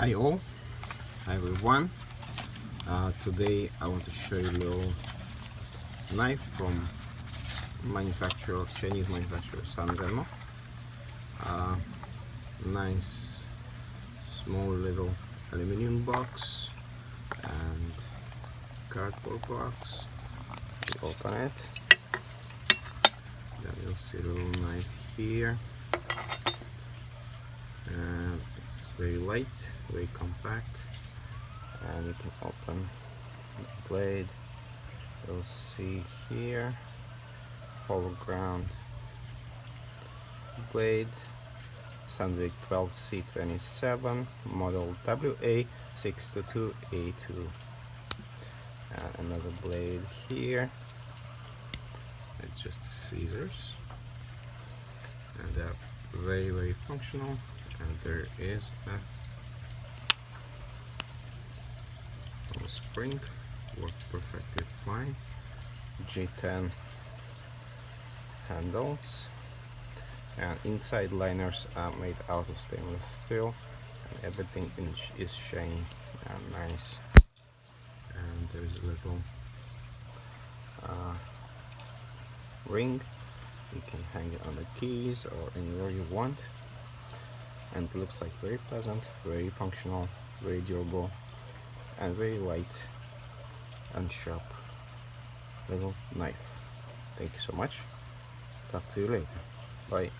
Hi all, hi everyone. Today I want to show you a little knife from Chinese manufacturer Sanrenmu. Nice small little aluminum box and cardboard box. You open it, then you'll see a little knife here, and it's very light, very compact, and you can open the blade. You'll see here hollow ground blade, Sanrenmu 12C27, model WA622-A2. And another blade here. It's just the scissors, and they're very functional. And there is a spring, works perfectly fine. G10 handles, and inside liners are made out of stainless steel, and everything is shiny and nice. And there's a little ring. You can hang it on the keys or anywhere you want, and it looks like very pleasant, very functional, very durable, and very light and sharp little knife. Thank you so much. Talk to you later. Bye.